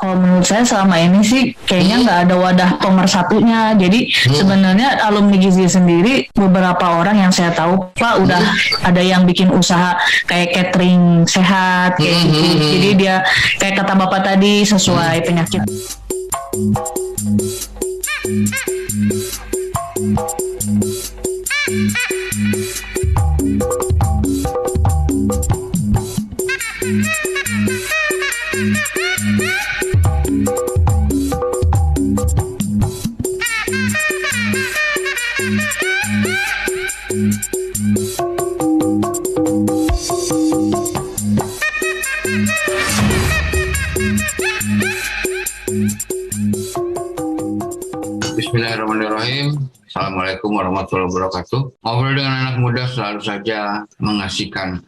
Kalau menurut saya selama ini sih kayaknya nggak ada wadah pemersatunya. Jadi sebenarnya alumni Gizi sendiri beberapa orang yang saya tahu Pak udah ada yang bikin usaha kayak catering sehat kayak gitu. Jadi dia kayak kata Bapak tadi sesuai penyakit. Bismillahirrahmanirrahim. Assalamualaikum warahmatullahi wabarakatuh. Ngobrol dengan anak muda selalu saja mengasihkan.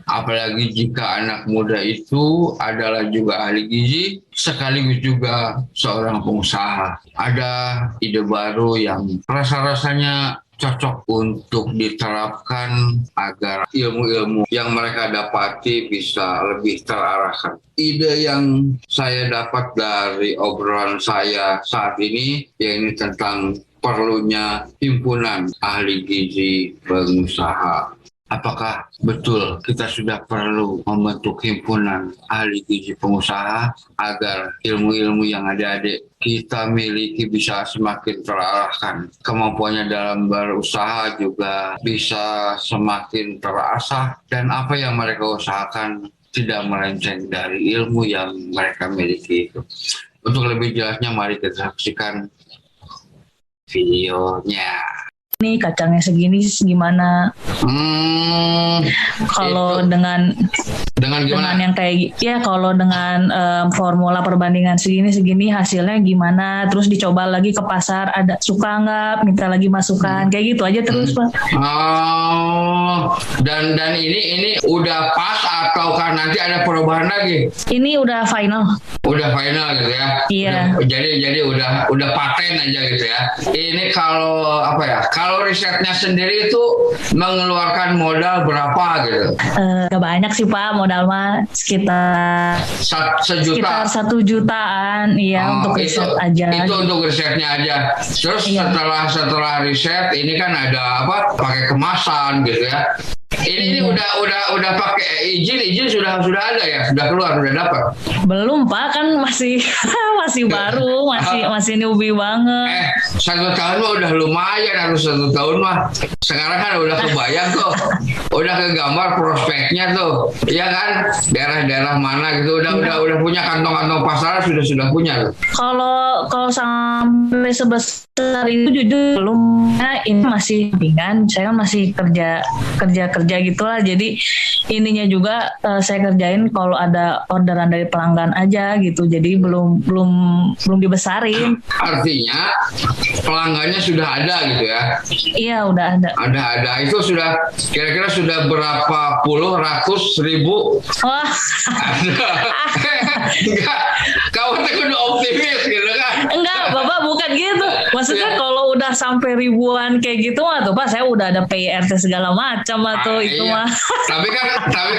Apalagi jika anak muda itu adalah juga ahli gizi, sekaligus juga seorang pengusaha. Ada ide baru yang rasa-rasanya cocok untuk diterapkan agar ilmu-ilmu yang mereka dapati bisa lebih terarahkan. Ide yang saya dapat dari obrolan saya saat ini, yaitu tentang perlunya himpunan ahli gizi pengusaha. Apakah betul kita sudah perlu membentuk himpunan ahli gizi pengusaha agar ilmu-ilmu yang adik-adik kita miliki bisa semakin terarahkan? Kemampuannya dalam berusaha juga bisa semakin terasah, dan apa yang mereka usahakan tidak melenceng dari ilmu yang mereka miliki itu. Untuk lebih jelasnya mari kita saksikan videonya. Nih kacangnya segini gimana? Kalau dengan yang kayak ya kalau dengan formula perbandingan segini hasilnya gimana? Terus dicoba lagi ke pasar, ada suka nggak? Minta lagi masukan, kayak gitu aja terus Pak. Dan ini udah pas atau kan nanti ada perubahan lagi? Ini udah final. Udah final gitu ya? Iya. Jadi udah paten aja gitu ya? Ini kalau apa ya? Kalau risetnya sendiri itu mengeluarkan modal berapa gitu? Gak banyak sih Pak, modal mah sekitar sejuta. Sekitar 1 jutaan, iya untuk riset aja. Itu untuk risetnya aja. Terus setelah riset ini kan ada apa? Pakai kemasan gitu ya. Ini udah pakai izin sudah ada ya, sudah keluar, sudah dapat. Belum Pak, kan masih baru, masih newbie banget. 1 tahun mah udah lumayan, harus 1 tahun mah. Sekarang kan udah kebayang tuh, udah kegambar prospeknya tuh, iya kan? Daerah-daerah mana gitu, udah punya kantong-kantong pasar sudah punya. Kalau sampai sebesar itu jujur belum. Nah, ini masih ringan, saya kan masih kerja gitulah. Jadi ininya juga saya kerjain kalau ada orderan dari pelanggan aja gitu. Jadi belum dibesarin. Artinya pelanggannya sudah ada gitu ya? Iya, udah ada. Ada. Itu sudah kira-kira sudah berapa puluh ratus ribu? Wah. Enggak, kamu tuh udah optimis gitu kan? Enggak, Bapak bukan gitu. Maksudnya kalau udah sampai ribuan kayak gitu mah tuh Pak, saya udah ada PRT segala macam atau itu iya. mah. Tapi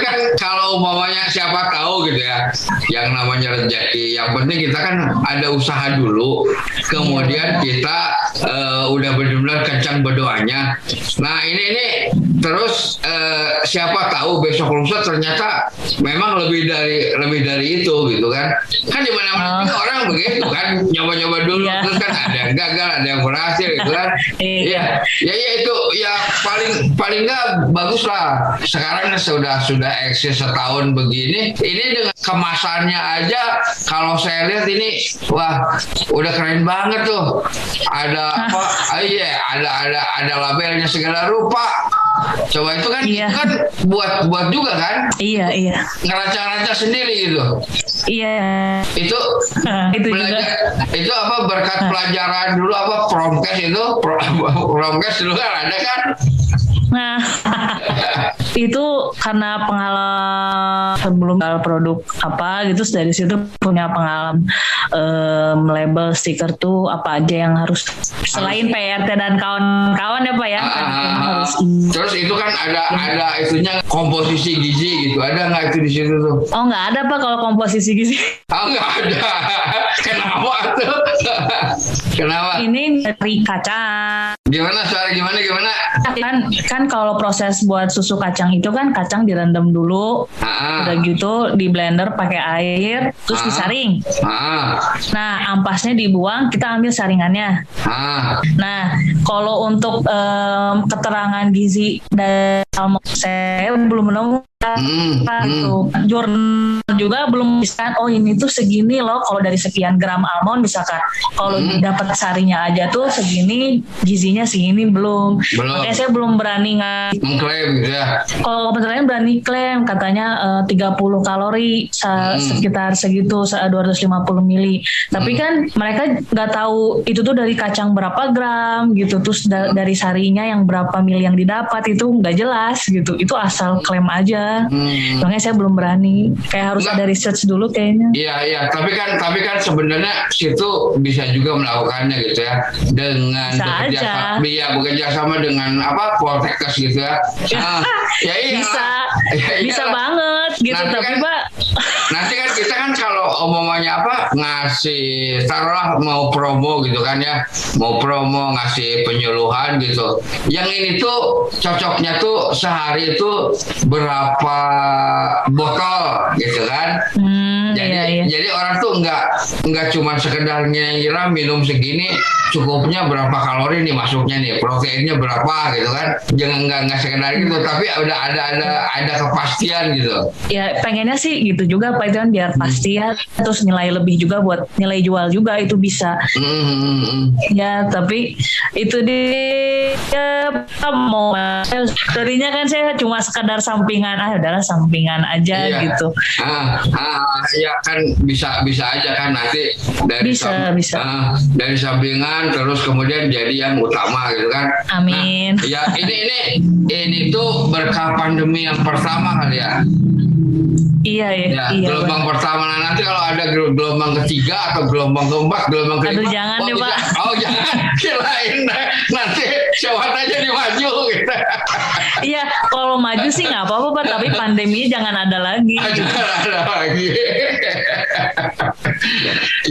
kan kalau umpamanya siapa tahu gitu ya, yang namanya rezeki. Yang penting kita kan ada usaha dulu, kemudian kita udah benar-benar kencang berdoanya. Nah ini terus siapa tahu besok lusa ternyata memang lebih dari itu gitu kan di mana-mana orang begitu kan, nyoba-nyoba dulu terus kan ada yang gagal, ada yang berhasil gitu kan. Iya itu ya paling nggak bagus lah. Sekarang sudah eksis setahun begini, ini dengan kemasannya aja kalau saya lihat ini wah udah keren banget tuh. Ada apa? Ada labelnya segala rupa. Coba itu kan buat juga kan? Iya. Ngerancang-rancang sendiri gitu. Iya. Itu belajar juga. Itu apa berkat pelajaran dulu apa promkes itu? Promkes dulu kan ada kan? Nah, itu karena pengalaman sebelum produk apa gitu, dari situ punya pengalaman label stiker tuh apa aja yang harus selain PRT dan kawan-kawan ya Pak ya. Harus terus itu kan ada itunya komposisi gizi gitu, ada nggak itu di situ tuh? Oh nggak ada Pak kalau komposisi gizi. Oh nggak ada. Kenapa tuh? Kenapa? Ini dari kacang. Gimana soalnya gimana? Kan kalau proses buat susu kacang itu kan kacang direndam dulu, udah gitu di blender pakai air, terus disaring. Nah ampasnya dibuang, kita ambil saringannya. Nah kalau untuk keterangan gizi dari almond saya belum menemukan. Jurnal juga belum bisa. Oh ini tuh segini loh kalau dari sekian gram almond misalkan. Kalau dapat sarinya aja tuh segini, gizinya segini belum. Makanya saya belum berani mengklaim gitu ya. Kalau kebetulan berani klaim katanya 30 kalori sekitar segitu 250 mili. Tapi kan mereka nggak tahu itu tuh dari kacang berapa gram gitu. Terus dari sarinya yang berapa mili yang didapat itu nggak jelas gitu. Itu asal klaim aja. Makanya saya belum berani. Kayak harus ada research dulu kayaknya. Iya. Tapi kan sebenarnya situ bisa juga melakukannya gitu ya, dengan bekerja sama dengan Poltekkes gitu ya. Ya iya. Bisa banget gitu. Nanti tapi kan, Pak, nanti kan kita kan kalau omongnya ngasih taruhlah mau promo gitu kan ya, mau promo ngasih penyuluhan gitu. Yang ini tuh cocoknya tuh sehari itu berapa botol gitu kan. Jadi orang tuh nggak cuma sekedar ngira minum segini cukupnya berapa kalori nih masuknya nih, proteinnya berapa gitu kan. Jangan nggak sekedar gitu, tapi ada kepastian gitu. Ya pengennya sih gitu juga Pak, itu kan biar pasti ya, terus nilai lebih juga buat nilai jual juga itu bisa. Ya tapi itu dia mau tadinya kan saya cuma sekadar sampingan, adalah sampingan aja gitu. Ya kan bisa aja kan nanti dari dari sampingan terus kemudian jadi yang utama gitu kan. Amin. Nah, ya ini tuh berkah pandemi yang pertama kali ya. Iya. Gelombang pertama, nanti kalau ada gelombang ketiga atau gelombang keempat, gelombang kelima. Aduh jangan deh Pak. Jangan, kirain nanti syawat aja dimaju gitu. Iya, kalau maju sih nggak apa-apa Pak, tapi pandeminya jangan ada lagi. Jangan ada lagi.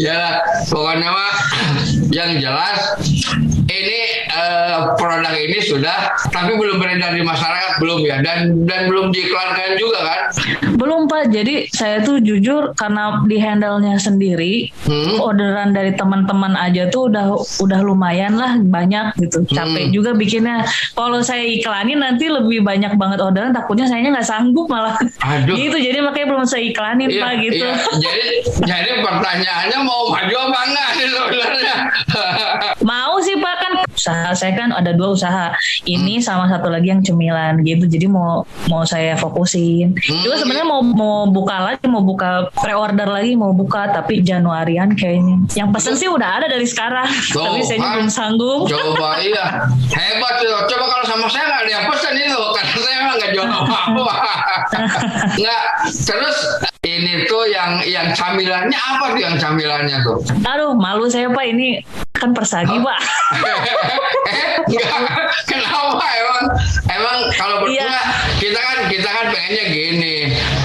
Ya, pokoknya mah yang jelas ini produk ini sudah, tapi belum beredar di masyarakat belum ya, dan belum diiklankan juga kan? Belum Pak, jadi saya tuh jujur karena di handle-nya sendiri, orderan dari teman-teman aja tuh udah lumayan lah banyak gitu. Capek juga bikinnya. Kalau saya iklanin nanti lebih banyak banget orderan, takutnya sayanya nggak sanggup malah. Aduh. Gitu, jadi makanya belum saya iklanin Pak gitu. Jadi pertanyaannya mau maju apa enggak sih sebenarnya? Mau sih Pak, kan usaha saya kan ada 2 usaha. Ini sama satu lagi yang cemilan gitu. Jadi mau saya fokusin. Juga sebenarnya mau buka pre-order lagi mau buka, tapi Januarian kayaknya. Yang pesen sih udah ada dari sekarang. Tapi saya belum sanggup. Coba iya. Hebat tuh. Coba kalau sama saya nggak ada yang pesen itu, karena saya emang nggak jual apa-apa. Nggak. Terus ini tuh yang camilannya apa tuh, yang camilannya tuh? Aduh, malu saya Pak, ini kan persagi Pak. Kenapa emang kalau berdua kita kan pengennya gini,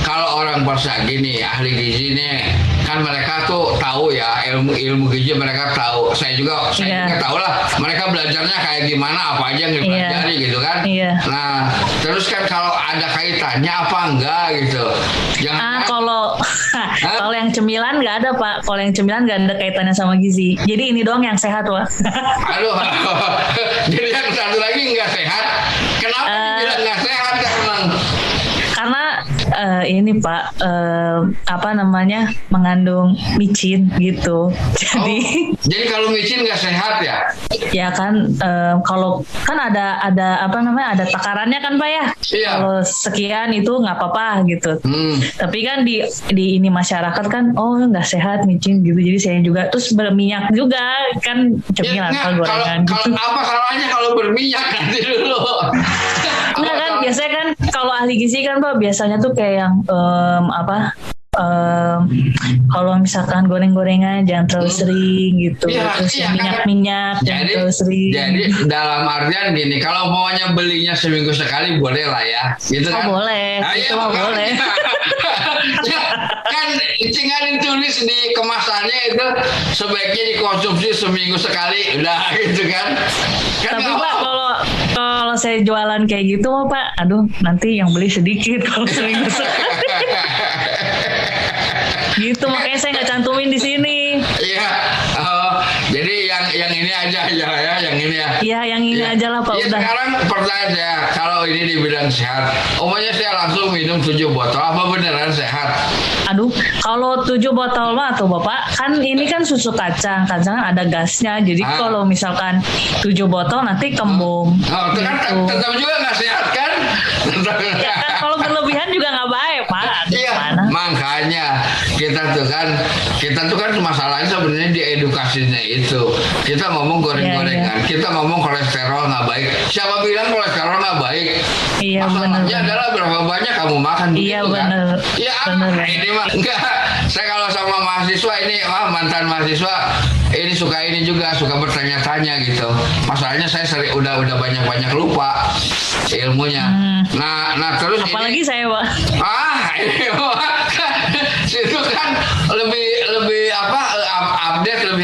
kalau orang persagi nih ahli gizi nih kan mereka tuh tahu ya, ilmu gizi mereka tahu. Saya juga tahu lah mereka belajarnya kayak gimana, apa aja yang dipelajari gitu kan. Nah terus kan kalau ada kaitannya apa enggak gitu. Kalau yang cemilan nggak ada Pak. Kalau yang cemilan nggak ada kaitannya sama gizi. Jadi ini doang yang sehat Pak. Aduh. Jadi yang satu lagi nggak sehat. Kenapa dibilang nggak sehat emang? Karena ini Pak, apa namanya, mengandung micin gitu. Jadi kalau micin nggak sehat ya? Ya kan, kalau kan ada apa namanya, ada takarannya kan Pak ya. Iya. Kalau sekian itu nggak apa-apa gitu. Tapi kan di ini masyarakat kan, oh nggak sehat micin gitu. Jadi saya juga terus berminyak juga kan, cemilan atau gorengan gitu. Apa salahnya kalau berminyak nanti dulu? Enggak kan, biasanya kan kalau ahli gizi kan Pak, biasanya tuh kayak yang kalau misalkan goreng-gorengan jangan terlalu sering gitu, terus minyak-minyak jangan terlalu sering. Jadi dalam artian gini, kalau maunya belinya seminggu sekali boleh lah ya, gitu kan? Boleh, itu mah boleh. Kan tinggal ditulis di kemasannya itu sebaiknya dikonsumsi seminggu sekali, udah gitu kan? Tapi Pak, kalau saya jualan kayak gitu Pak, aduh nanti yang beli sedikit kalau seminggu sekali. Gitu, makanya saya nggak cantumin di sini. Iya, jadi yang ini aja ya, yang ini ya. Iya, yang ini aja lah Pak. Ya, udah. Sekarang pertanyaan saya, kalau ini dibilang sehat, umumnya saya langsung minum 7 botol, apa beneran sehat? Aduh, kalau 7 botol mah tuh Bapak, kan ini kan susu kacang kan ada gasnya, jadi kalau misalkan 7 botol nanti kembung. Itu kan tetap juga nggak sehat kan? Ya kan, kalau berlebihan juga nggak baik Pak. Iya, makanya kita tuh kan masalahnya sebenarnya di edukasinya itu. Kita ngomong goreng-gorengan, kita ngomong kolesterol nggak baik. Siapa bilang kolesterol nggak baik? Iya, masalahnya adalah berapa banyak kamu makan. Iya benar. Iya, ini mah enggak. Saya kalau sama mahasiswa ini, mantan mahasiswa ini suka bertanya-tanya gitu. Masalahnya saya udah banyak lupa ilmunya. Nah terus apalagi ini, saya Pak. Ini itu kan lebih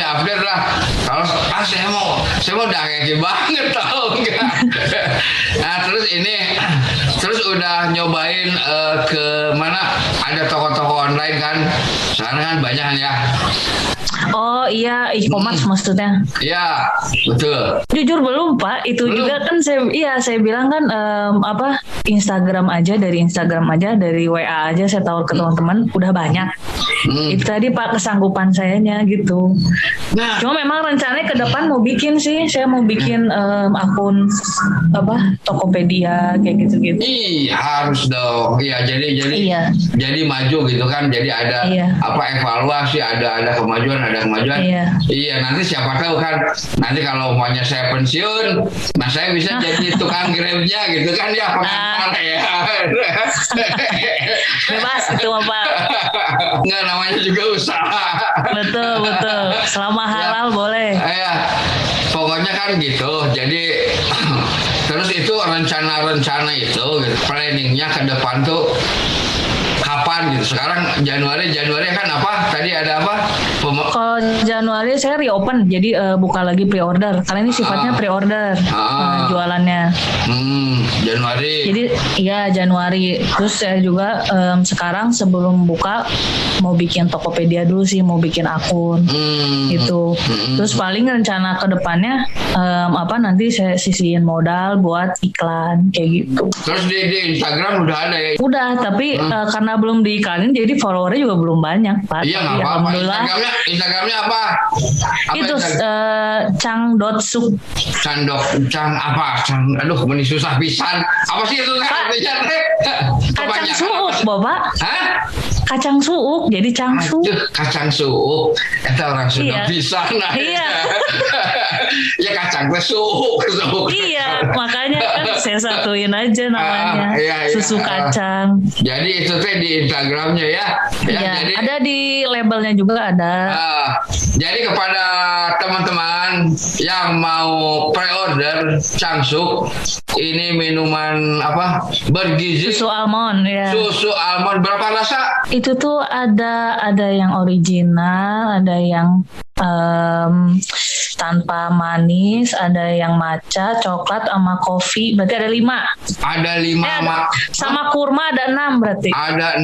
update lah. Kalau saya mau udah kayak banget tau enggak. Nah terus udah nyobain ke mana ada toko-toko online kan. Sekarang kan banyak ya. Oh iya, e-commerce maksudnya. Iya, betul. Jujur belum Pak, itu belum. Juga kan saya bilang kan Instagram aja, dari WA aja saya tahu ke teman-teman udah banyak. Itu tadi Pak kesanggupan sayanya gitu. Nah, cuma memang rencananya ke depan mau bikin sih, saya mau bikin akun Tokopedia kayak gitu-gitu. Iya, harus dong. Iya, jadi maju gitu kan. Jadi ada evaluasi, ada kemajuan. Iya, nanti siapa tahu kan, nanti kalau maunya saya pensiun, nah saya bisa jadi tukang grabnya gitu kan ya, pengantar ya. Bebas itu Pak. Nggak, namanya juga usaha. Betul. Selama halal boleh. Iya, pokoknya kan gitu. Jadi terus itu rencana itu, planningnya ke depan tuh kapan gitu. Sekarang Januari kan apa? Tadi ada apa? Kalau Januari saya reopen, jadi buka lagi pre-order. Karena ini sifatnya pre-order jualannya. Januari. Jadi iya Januari. Terus saya juga sekarang sebelum buka mau bikin Tokopedia dulu sih, mau bikin akun gitu. Terus paling rencana ke depannya nanti saya sisihin modal buat iklan kayak gitu. Terus di Instagram udah ada ya? Udah, tapi karena belum diiklanin jadi followernya juga belum banyak Pak. Iya nggak apa-apa. Instagramnya apa? Itu Chang.suk. Chang apa? Aduh, ini susah pisan. Apa sih itu? Kacang suuk Bapak. Hah? Kacang suuk, jadi cangsu. Kacang suuk. Itu orang sudah bisa. Iya. Ya kacang suuk. Iya, makanya kan saya satuin aja namanya. Susu kacang. Jadi itu teh di Instagramnya ya. Iya, jadi ada di labelnya juga ada. Jadi kepada teman-teman yang mau pre-order Changsuk, ini minuman bergizi. Susu almond ya. Susu almond berapa rasa? Itu tuh ada yang original, ada yang tanpa manis, ada yang matcha, coklat, sama kopi. Berarti ada 5. Ada 5 sama kurma ada 6 berarti. Ada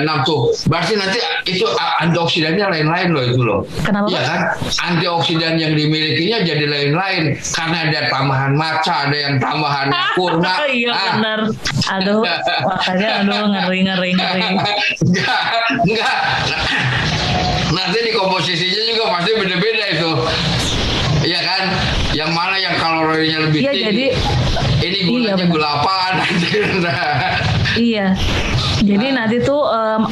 6 tuh. Berarti nanti itu antioksidannya lain-lain loh itu loh. Kenapa? Iya kan? Antioksidan yang dimilikinya jadi lain-lain karena ada tambahan matcha, ada yang tambahan kurma. Iya benar. Aduh, makanya ngeri. Enggak. Nanti di komposisinya juga pasti beda-beda itu. Iya kan? Yang mana yang kalorinya lebih tinggi. Jadi ini gulanya gula apa nanti. Iya. Jadi nanti tuh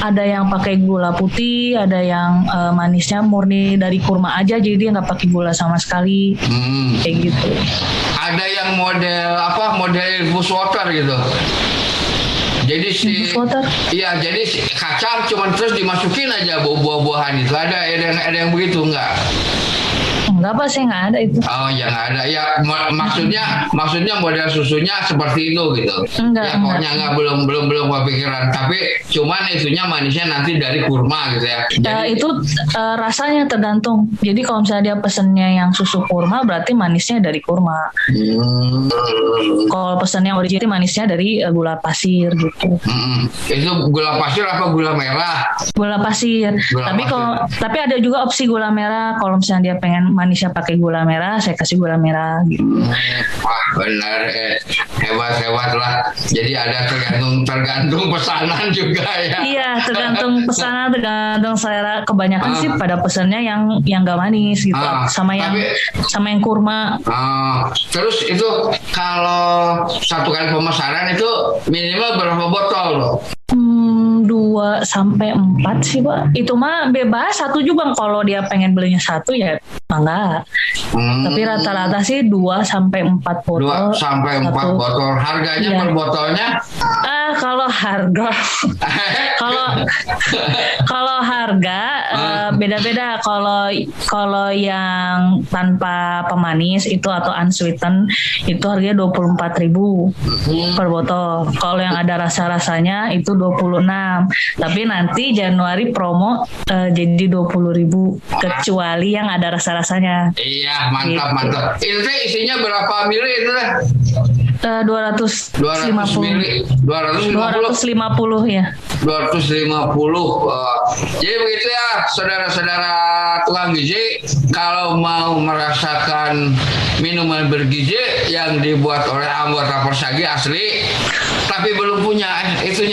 ada yang pakai gula putih, ada yang manisnya murni dari kurma aja, jadi dia nggak pakai gula sama sekali. Kayak gitu. Ada yang model infus water gitu. Jadi jadi kacang cuman terus dimasukin aja buah-buahan itu. Ada yang begitu enggak? Enggak Pak, saya nggak ada itu. Oh ya nggak ada. Ya maksudnya model susunya seperti itu gitu. Enggak. Ya pokoknya enggak belum kepikiran. Tapi cuman itunya manisnya nanti dari kurma gitu ya. Jadi itu rasanya tergantung. Jadi kalau misalnya dia pesennya yang susu kurma, berarti manisnya dari kurma. Kalau pesen yang original manisnya dari gula pasir gitu. Itu gula pasir apa gula merah? Gula pasir. Tapi ada juga opsi gula merah. Kalau misalnya dia pengen manisnya pakai gula merah, saya kasih gula merah gitu. Wah benar, hebat lah. Jadi ada tergantung pesanan juga ya. Iya, tergantung pesanan, tergantung selera. Kebanyakan sih pada pesannya yang nggak manis gitu, sama yang kurma. Terus itu kalau satu kali pemesanan itu minimal berapa botol loh? 2 sampai 4 sih Pak. Itu mah bebas, 1 juga kalau dia pengen belinya 1 ya enggak. Tapi rata-rata sih 2 sampai 4 botol. 2 sampai 4 botol. Harganya per botolnya? Kalau harga kalau harga beda-beda. Kalau yang tanpa pemanis itu atau unsweetened itu harganya 24.000 per botol. Kalau yang ada rasa-rasanya itu 26. Tapi nanti Januari promo jadi 20.000 kecuali yang ada rasa-rasanya. Iya, mantap. Itu isinya berapa mili itu lah? 250 ya. 250. Jadi begitu ya, saudara-saudara tukang gizi, kalau mau merasakan minuman bergizi yang dibuat oleh anggota Persagi asli, tapi belum punya izin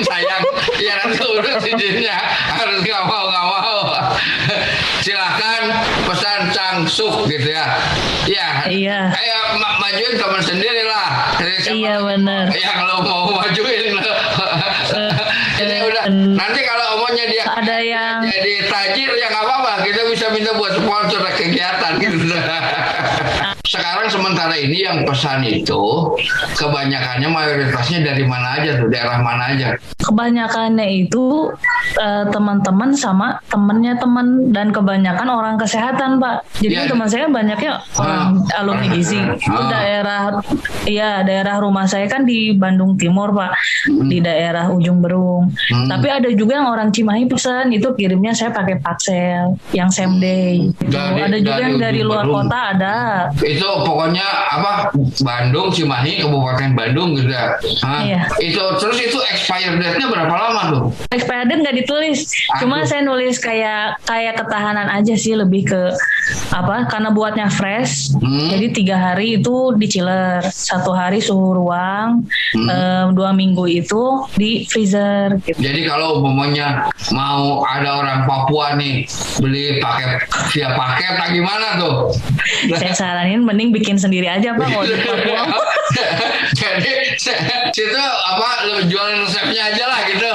sayang, ya nanti urus izinnya, harus nggak mau. Silahkan pesan Cangsuk gitu ya. Iya. Ayo majuin teman sendiri lah. Iya benar. Ya kalau mau majuin. Ini udah. Nanti kalau omongnya dia ada yang jadi tajir ya nggak apa-apa. Kita bisa minta buat sponsor kegiatan gitu. Sekarang sementara ini yang pesan itu kebanyakannya mayoritasnya dari mana aja tuh, daerah mana aja? Kebanyakannya itu teman-teman sama temennya teman, dan kebanyakan orang kesehatan Pak. Jadi teman saya banyaknya orang alumni gizi. Itu daerah rumah saya kan di Bandung Timur Pak, di daerah Ujung Berung. Tapi ada juga yang orang Cimahi pesan, itu kirimnya saya pakai paksel yang same day. Ada juga yang dari luar kota ada. Itu pokoknya Bandung, Cimahi, Kabupaten Bandung gitu ya. Iya. Terus itu expired date-nya berapa lama tuh? Expired date nggak ditulis. Cuma saya nulis kayak ketahanan aja sih, lebih ke karena buatnya fresh. Jadi 3 hari itu di chiller, 1 hari suhu ruang, 2 minggu itu di freezer gitu. Jadi kalau umpamanya mau ada orang Papua nih beli via paket gimana tuh? Saya saranin mending bikin sendiri aja Pak kalau di Papua. Jadi situ jualan resepnya aja lah gitu.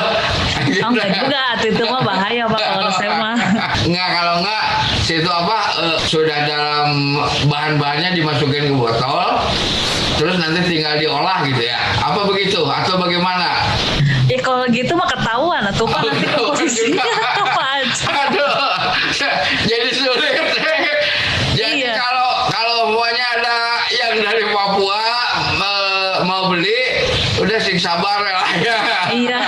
Enggak juga, itu mah bahaya Pak kalau resep mah. Enggak, kalau enggak situ sudah dalam bahan-bahannya dimasukin ke botol, terus nanti tinggal diolah gitu ya. Apa begitu atau bagaimana? Ya kalau gitu mah ketahuan tuh Pak, nanti komposisinya apa aja. Aduh, jadi sulit. Jadi kalau semuanya ada yang dari Papua mau beli, udah sabar lah ya. Iya.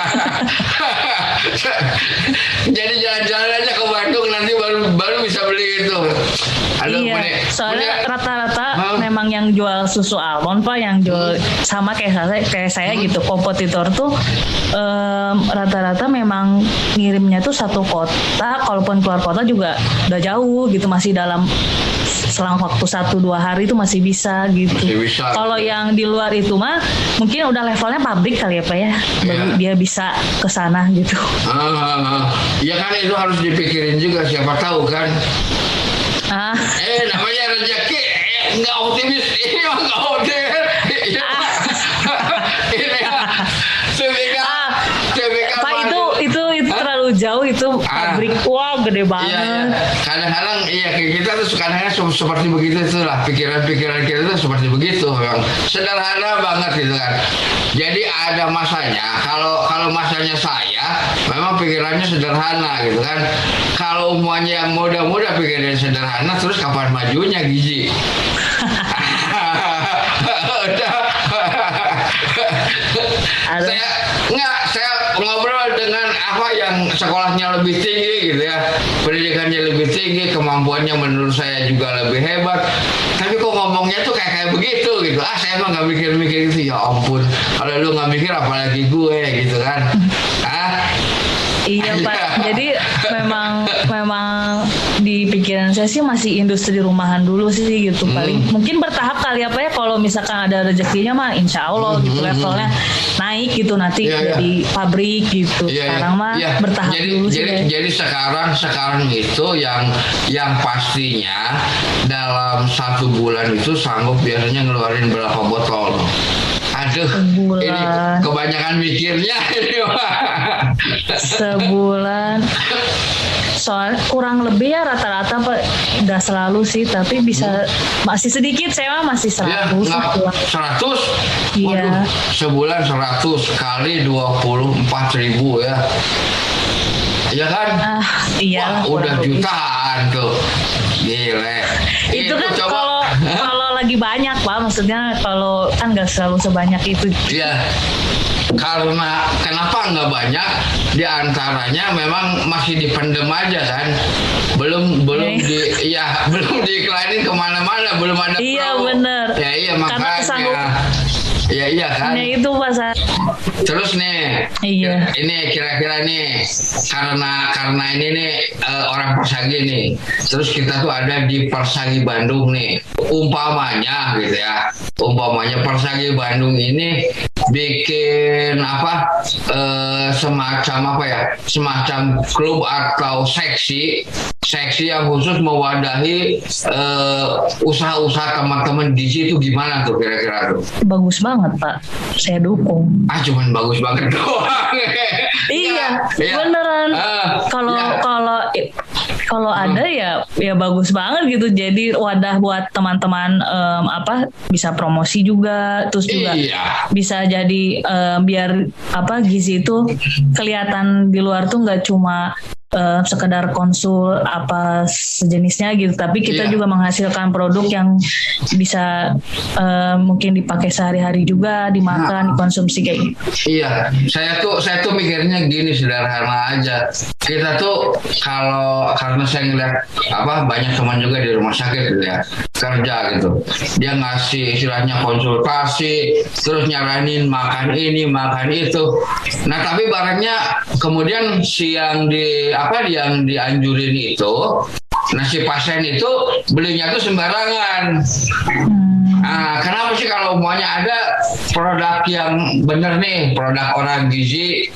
Jadi jalan-jalan aja ke Bandung, nanti baru Soalnya rata-rata memang yang jual susu almond Pak, yang jual sama kayak saya gitu, kompetitor tuh rata-rata memang ngirimnya tuh satu kota, kalaupun keluar kota juga udah jauh gitu, masih dalam selang waktu 1-2 hari itu masih bisa gitu. Kalau yang di luar itu mah mungkin udah levelnya pabrik kali ya Pak ya, dia bisa ke sana gitu. Ya kan itu harus dipikirin juga, siapa tahu kan. Namanya rezeki nggak optimis, ini mah nggak optimis. Pak itu terlalu jauh, itu pabrik gede banget. Iya. Kadang-kadang kita tuh kadang-kadang seperti begitu itulah, pikiran-pikiran kita tuh seperti begitu, memang sederhana banget gitu kan. Jadi ada masanya, kalau masanya saya memang pikirannya sederhana gitu kan. Kalau umumannya yang muda-muda pikirannya sederhana, terus kapan majunya gizi? Saya ngobrol dengan yang sekolahnya lebih tinggi gitu ya, pendidikannya lebih tinggi, kemampuannya menurut saya juga lebih hebat, tapi kok ngomongnya tuh kayak begitu gitu. Saya emang nggak mikir-mikir gitu, ya ampun, kalau lu nggak mikir apalagi gue gitu kan. Iya Pak, jadi memang di pikiran saya sih masih industri rumahan dulu sih gitu, paling mungkin bertahap kali apa ya, kalau misalkan ada rezekinya mah insya Allah gitu levelnya naik gitu nanti jadi pabrik gitu. Sekarang mah bertahap dulu sih. Jadi sekarang itu yang pastinya dalam 1 bulan itu sanggup biasanya ngeluarin berapa botol. Aduh, ini kebanyakan mikirnya ini. Sebulan soal kurang lebih ya rata-rata Pak, nggak selalu sih, tapi bisa masih sedikit, saya mah masih 100. 100? Iya. Sebulan 100 kali 24.000 ya. Iya kan? Iya. Udah jutaan tuh. Gile. Itu kan kalau lagi banyak Pak, maksudnya kalau kan nggak selalu sebanyak itu. Iya. Karena kenapa nggak banyak? Di antaranya memang masih dipendem aja kan, belum diiklanin kemana-mana, belum ada. Iya benar. Ya iya makanya. Iya kan. Itu Pak. Terus nih, ini kira-kira nih karena ini nih orang Persagi nih. Terus kita tuh ada di Persagi Bandung nih. Umpamanya gitu ya. Umpamanya Persagi Bandung ini bikin semacam klub atau seksi yang khusus mewadahi usaha-usaha teman-teman gizi itu, gimana tuh kira-kira tuh? Bagus banget Pak, saya dukung. Cuman bagus banget doang. Iya, beneran. Kalau ada ya bagus banget gitu. Jadi wadah buat teman-teman bisa promosi juga, terus juga bisa jadi biar gizi itu kelihatan di luar tuh nggak cuma sekedar konsul apa sejenisnya gitu, tapi kita juga menghasilkan produk yang bisa mungkin dipakai sehari-hari juga, dimakan, dikonsumsi kayak gitu. Iya, saya tuh mikirnya gini, sederhana aja. Kita tuh karena saya ngeliat banyak teman juga di rumah sakit gitu ya, kerja gitu, dia ngasih istilahnya konsultasi, terus nyaranin makan ini makan itu. Nah tapi barangnya kemudian yang dianjurin itu, si pasien itu belinya tuh sembarangan. Kenapa sih kalau semuanya ada produk yang bener nih, produk orang gizi,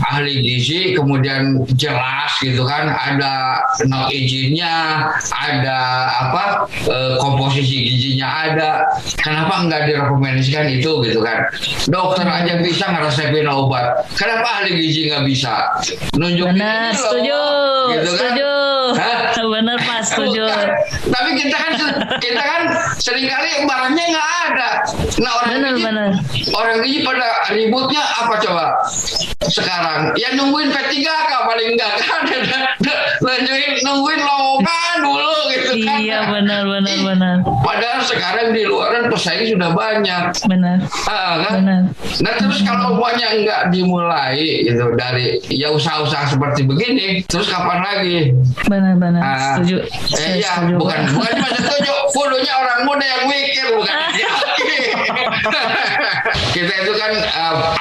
ahli gizi, kemudian jelas gitu kan, ada izinnya, ada komposisi gizinya ada, kenapa nggak direkomendasikan itu gitu kan? Dokter aja bisa ngeresepin obat, kenapa ahli gizi nggak bisa? Nunjukin bener, ini setuju, loh, gitu setuju. Kan? Bener Pak, setuju. Tapi kita kan seringkali barangnya nggak ada. Nah orang gizi pada ributnya apa coba sekarang? Ya nungguin P3K paling enggak kan? nungguin lowongan dulu gitu kan? Iya benar. Padahal sekarang di luaran pesaing sudah banyak. Benar. Kan? Benar. Nah terus kalau semuanya nggak dimulai gitu dari usaha-usaha seperti begini, terus kapan lagi? Benar. Setuju. Iya, bukan cuma setuju. kudunya orang muda yang mikir bukan laki-laki. Kita itu kan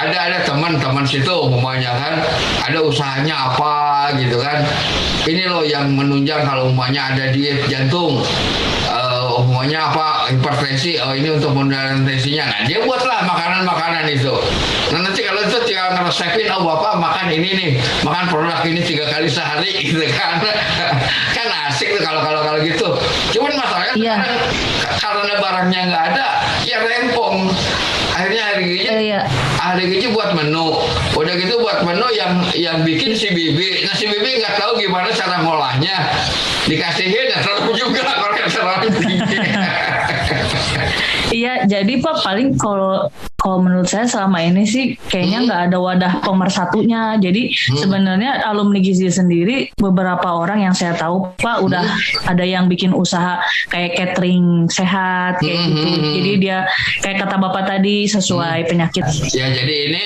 ada teman-teman situ umpamanya kan ada usahanya apa gitu kan. Ini loh yang menunjang kalau umpamanya ada diet jantung. Umpamanya apa hipertensi, ini untuk menurunkan tensinya. Nah dia buatlah makanan-makanan itu. Nah nanti kalau itu tinggal ngeresepin, bapak makan ini nih, makan produk ini 3 kali sehari gitu kan. Kan asik tuh kalau gitu. Cuman masalahnya karena barangnya nggak ada, ya rempong. Akhirnya ahli gizi buat menu. Udah gitu buat menu yang bikin si Bibi. Nah si Bibi nggak tahu gimana cara ngolahnya. Dikasihin ya terlalu juga kalau terlalu tinggi. Iya, jadi Pak paling kalau menurut saya selama ini sih kayaknya nggak ada wadah pemersatunya. Jadi sebenarnya alumni gizi sendiri beberapa orang yang saya tahu Pak udah ada yang bikin usaha kayak catering sehat kayak gitu. Jadi dia kayak kata Bapak tadi sesuai penyakit. Ya jadi ini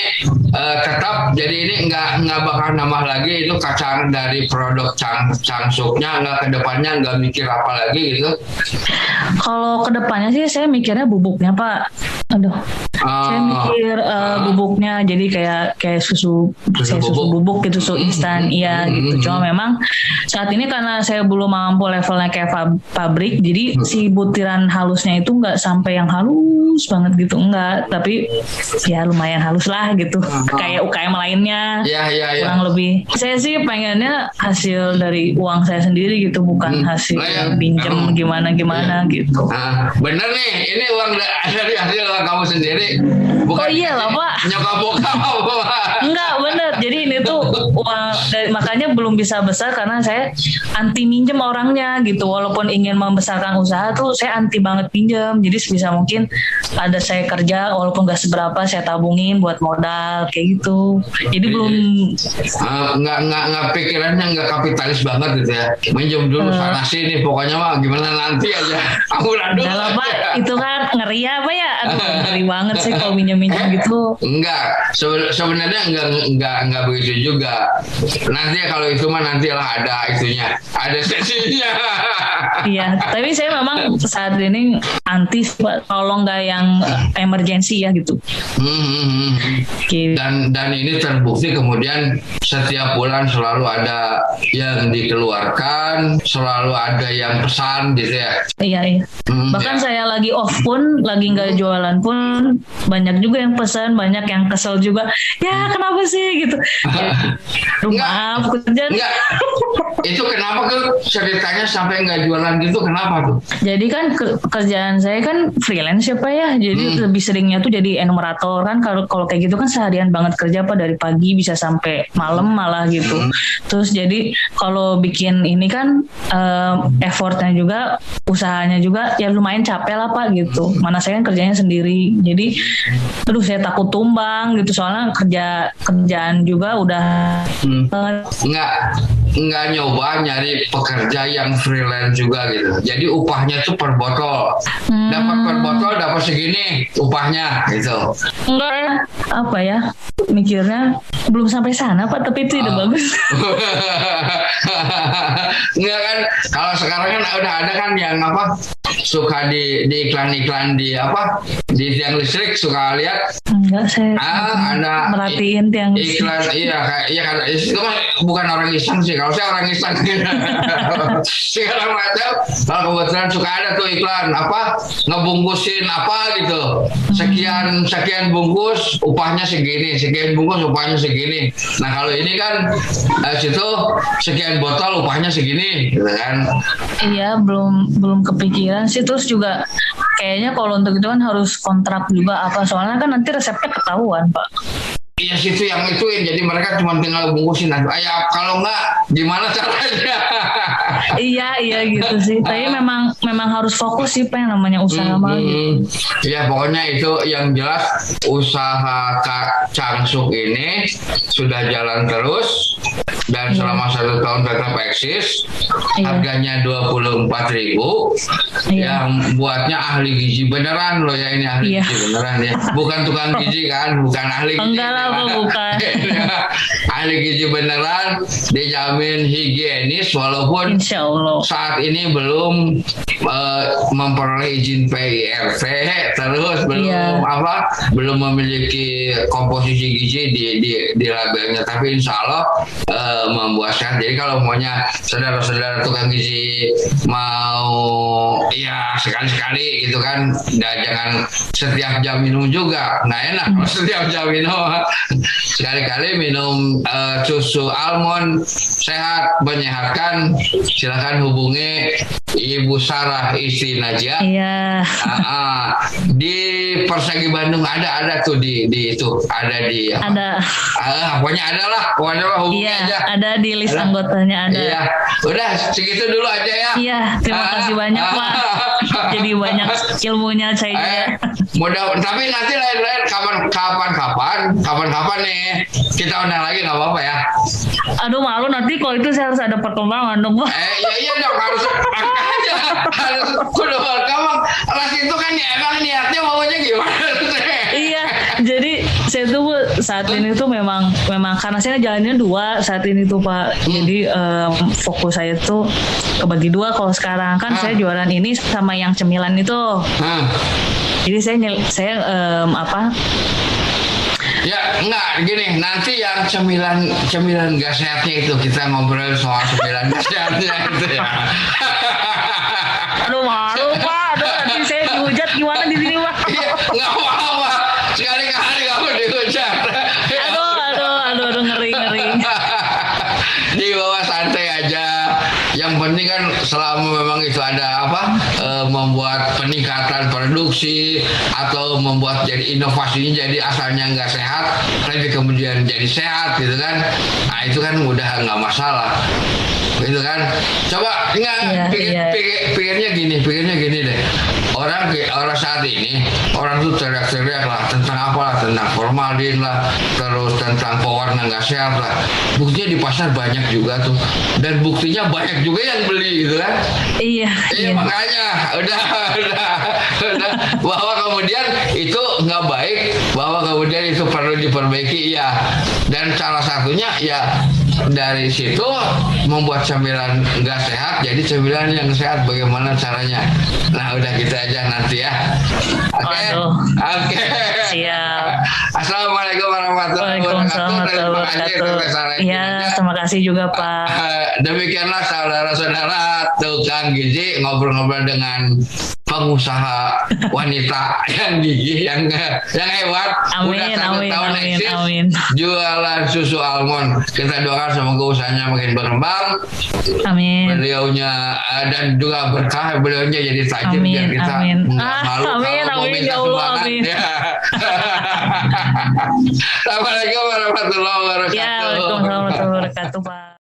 tetap jadi ini nggak bakal nambah lagi itu kacang dari produk cangsuknya nggak kedepannya nggak mikir apa lagi gitu. Kalau kedepannya sih saya mikirnya bubuknya Pak. Aduh. Saya mikir bubuknya jadi kayak susu bubuk gitu, susu instan gitu. Cuma memang saat ini karena saya belum mampu levelnya kayak pabrik, jadi si butiran halusnya itu nggak sampai yang halus banget gitu, enggak, tapi ya lumayan halus lah gitu. Kayak UKM lainnya. Kurang lebih. Saya sih pengennya hasil dari uang saya sendiri gitu, bukan hasil pinjem gimana gitu. Bener nih, ini uang dari hasil kamu sendiri. Bukan lah Pak. Nyokap bokap apa? Enggak, bener. Jadi ini tuh uang makanya belum bisa besar karena saya anti minjem orangnya gitu. Walaupun ingin membesarkan usaha tuh saya anti banget pinjem. Jadi sebisa mungkin ada saya kerja walaupun gak seberapa saya tabungin buat modal kayak gitu. Jadi belum nggak pikirannya nggak kapitalis banget gitu ya. Minjem dulu sana sini pokoknya mah gimana nanti aja. Aku dulu. Kalau Pak itu kan ngeri apa ya? Aduh ngeri banget sih kalau minjem gitu. Enggak, sebenarnya enggak begitu juga. Nanti kalau itu mah nantilah ada itunya, ada sesinya. Iya, tapi saya memang saat ini anti kalau nggak yang emergensi ya gitu. Dan ini terbukti kemudian setiap bulan selalu ada yang dikeluarkan, selalu ada yang pesan gitu ya. Iya. Bahkan saya lagi off pun, lagi nggak jualan pun banyak juga yang pesan, banyak yang kesel juga. Ya kenapa sih gitu? Maaf kerjaan. Itu kenapa tuh ceritanya sampai nggak jualan gitu? Kenapa tuh? Jadi kan pekerjaan saya kan freelance ya Pak ya. Jadi lebih seringnya tuh jadi enumerator kan. Kalau kayak gitu kan seharian banget kerja Pak, dari pagi bisa sampai malam malah gitu. Terus jadi kalau bikin ini kan effortnya juga, usahanya juga ya lumayan capek lah Pak gitu. Mana saya kan kerjanya sendiri. Jadi aduh saya takut tumbang gitu soalnya kerjaan juga udah nggak nyoba nyari pekerja yang freelance juga gitu. Jadi upahnya tuh per botol. Dapat per botol dapat segini upahnya gitu. Enggak apa ya? Mikirnya belum sampai sana Pak, tapi itu udah bagus. Enggak kan kalau sekarang kan udah ada kan yang apa suka di iklan-iklan di tiang listrik suka lihat. Enggak, saya ada merhatiin tiang iklan kan itu kan bukan orang iseng sih, kalau saya orang iseng. Segala macam kalau kebetulan suka ada tuh iklan ngebungkusin gitu, sekian bungkus upahnya segini, sekian bungkus upahnya segini. Nah kalau ini kan situ sekian botol upahnya segini gitu kan. Iya, belum kepikiran sih. Terus juga kayaknya kalau untuk itu kan harus kontrak juga soalnya kan nanti resepnya ketahuan Pak. Iya situ yang ituin, jadi mereka cuma tinggal bungkusin aja. Kalau enggak gimana caranya? Iya gitu sih. Tapi memang harus fokus sih Pak yang namanya usaha mah. Iya pokoknya itu yang jelas usaha Kak Cangsuk ini sudah jalan terus dan selama 1 tahun tetap eksis. Harganya 24.000. Yang buatnya ahli gizi beneran loh ya, ini ahli gizi beneran ya. Bukan tukang gizi kan, bukan ahli gizi. Enggak lah bukan. Ahli gizi beneran, dijamin higienis walaupun Insya Allah saat ini belum memperoleh izin PIRT, terus belum belum memiliki komposisi gizi di labelnya, tapi insya Allah membuat sehat. Jadi kalau maunya saudara-saudara tukang gizi mau ya sekali-sekali gitu kan, jangan setiap jam minum juga, nggak enak kalau setiap jam minum. Sekali-kali minum susu almond sehat, menyehatkan. Silakan hubungi Ibu Sarah, istri Najia. Iya. Di Persegi Bandung ada tuh di itu ada di apa? Ada. Pokoknya ada lah, pokoknya hubungi aja. Ada di list anggotanya ada. Iya. Udah segitu dulu aja ya. Iya, terima kasih banyak Pak. Jadi banyak ilmunya saya juga. Mudah, tapi nanti lain-lain kapan nih kita undang lagi, nggak apa-apa ya. Aduh malu nanti kalau itu saya harus ada perkembangan dong Pak. Iya dong, harus kudu berkembang. Ras itu kan emang niatnya maunya gimana? Iya, jadi saya tuh saat ini tuh memang karena saya jalannya 2 saat ini tuh Pak. Jadi fokus saya tuh kebagi 2 kalau sekarang kan saya jualan ini sama yang cemilan itu. Jadi saya Ya enggak gini, nanti yang cemilan gak sehatnya itu kita ngobrol soal cemilan gak sehatnya itu ya. Aduh malu Pak, nanti saya dihujat gimana di sini Pak? Nggak apa-apa, sekali-kali kamu dihujat. Aduh ngeri. Di bawah santai aja. Yang penting kan selama memang itu ada membuat peningkatan produksi atau membuat jadi inovasinya jadi asalnya nggak sehat tapi kemudian jadi sehat gitu kan, nah itu kan udah nggak masalah gitu kan. Coba pikirnya gini deh, orang saat ini orang tuh teriak-teriak lah tentang tentang formalin lah, terus tentang pewarna nggak sehat lah. Buktinya di pasar banyak juga tuh, dan buktinya banyak juga yang beli gitu kan. Iya. Makanya udah bahwa kemudian itu nggak baik, bahwa kemudian itu perlu diperbaiki, iya. Dan salah satunya ya dari situ membuat cemilan nggak sehat jadi cemilan yang sehat, bagaimana caranya. Nah udah kita aja nanti ya. Oke. Siap. Assalamualaikum warahmatullahi wabarakatuh. Iya, terima kasih juga Pak. Demikianlah saudara-saudara tukang gizi ngobrol-ngobrol dengan pengusaha wanita yang gigih, yang hebat. Udah 1 tahun eksis jualan susu almond. Kita doakan semoga usahanya makin berkembang. Amin. Beliaunya dan juga berkah, beliaunya jadi tajir biar kita nggak malu kalau mau minta sumbangan. Assalamualaikum warahmatullahi wabarakatuh. Ya, waalaikumsalam warahmatullahi wabarakatuh Pak.